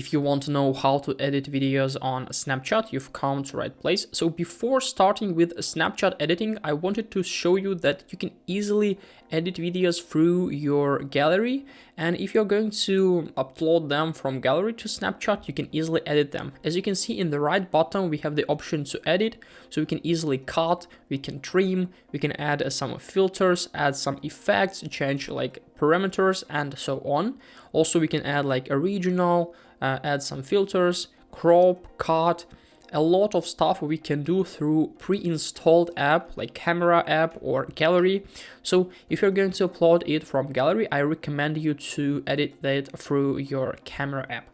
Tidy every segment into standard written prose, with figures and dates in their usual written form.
If you want to know how to edit videos on Snapchat, you've come to the right place. So before starting with Snapchat editing, I wanted to show you that you can easily edit videos through your gallery. And if you're going to upload them from gallery to Snapchat, you can easily edit them. As you can see in the right bottom, we have the option to edit. So we can easily cut, we can trim, we can add some filters, add some effects, change like parameters and so on. Also, we can add like original, add some filters, crop, cut, a lot of stuff we can do through pre-installed app like camera app or gallery. So if you're going to upload it from gallery, I recommend you to edit that through your camera app.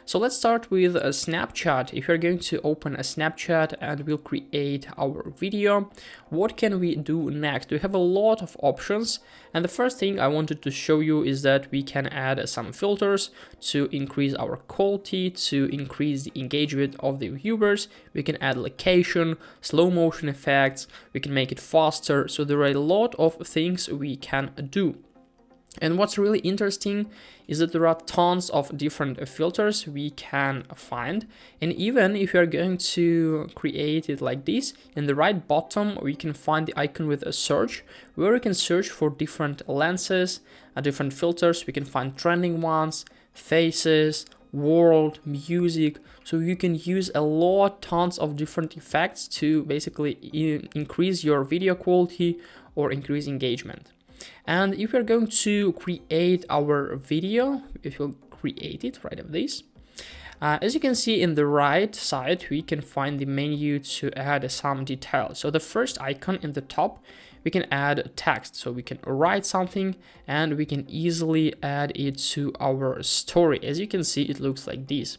So let's start with a Snapchat. If you're going to open a Snapchat and we'll create our video, what can we do next? We have a lot of options. And the first thing I wanted to show you is that we can add some filters to increase our quality, to increase the engagement of the viewers. We can add location, slow motion effects, we can make it faster. So there are a lot of things we can do. And what's really interesting is that there are tons of different filters we can find. And even if you're going to create it like this, in the right bottom, we can find the icon with a search, where we can search for different lenses, different filters. We can find trending ones, faces, world, music. So you can use tons of different effects to basically increase your video quality or increase engagement. And if we're going to create our video, if we'll create it right of this, as you can see in the right side, we can find the menu to add some details. So the first icon in the top, we can add text. So we can write something and we can easily add it to our story. As you can see, it looks like this.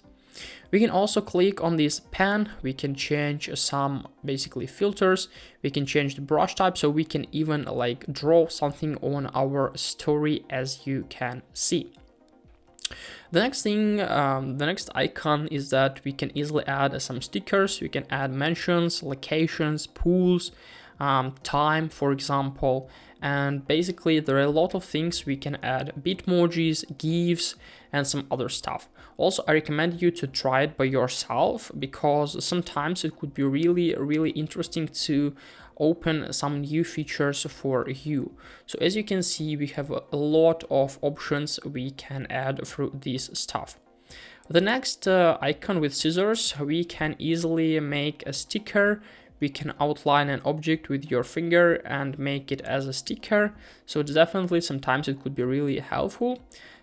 We can also click on this pen, we can change some basically filters, we can change the brush type, so we can even like draw something on our story, as you can see. The next thing, the next icon is that we can easily add some stickers, we can add mentions, locations, pools, time, for example, and basically there are a lot of things we can add: Bitmojis, GIFs, and some other stuff. Also, I recommend you to try it by yourself, because sometimes it could be really interesting to open some new features for you. So as you can see, we have a lot of options we can add through this stuff. The next icon with scissors, we can easily make a sticker. We can outline an object with your finger and make it as a sticker. So it's definitely sometimes it could be really helpful.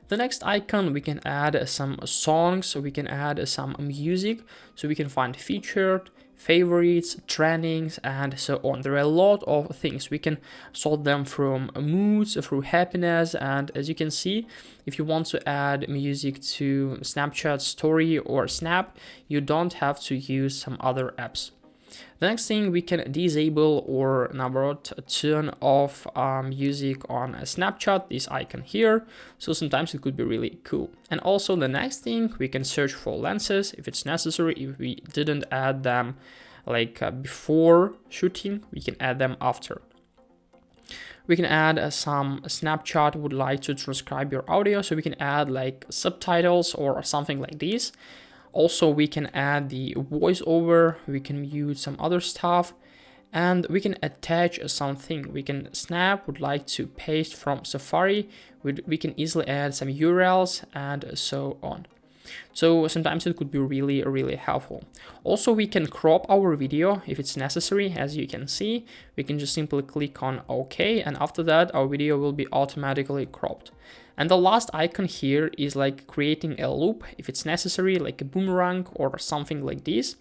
The next icon, we can add some songs, so we can add some music, so we can find featured, favorites, trendings, and so on. There are a lot of things. We can sort them from moods, through happiness, and as you can see, if you want to add music to Snapchat Story or Snap, you don't have to use some other apps. The next thing, we can disable or turn off music on Snapchat, this icon here. So sometimes it could be really cool. And also the next thing, we can search for lenses if it's necessary. If we didn't add them like before shooting, we can add them after. We can add some Snapchat would like to transcribe your audio, so we can add like subtitles or something like this. Also, we can add the voiceover, we can mute some other stuff, and we can attach something. We can Snap would like to paste from Safari, we can easily add some URLs and so on. So sometimes it could be really helpful. Also, we can crop our video if it's necessary. As you can see, we can just simply click on OK, and after that our video will be automatically cropped. And the last icon here is like creating a loop if it's necessary, like a boomerang or something like this.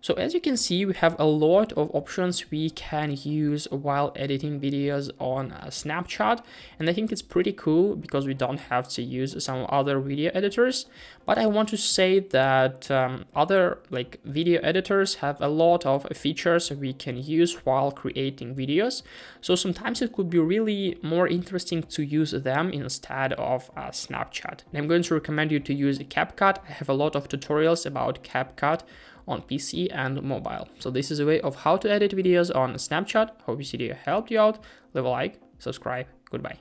So as you can see, we have a lot of options we can use while editing videos on Snapchat. And I think it's pretty cool because we don't have to use some other video editors. But I want to say that other like video editors have a lot of features we can use while creating videos. So sometimes it could be really more interesting to use them instead of Snapchat. And I'm going to recommend you to use CapCut. I have a lot of tutorials about CapCut on PC and mobile. So this is a way of how to edit videos on Snapchat. Hope this video helped you out. Leave a like, subscribe, goodbye.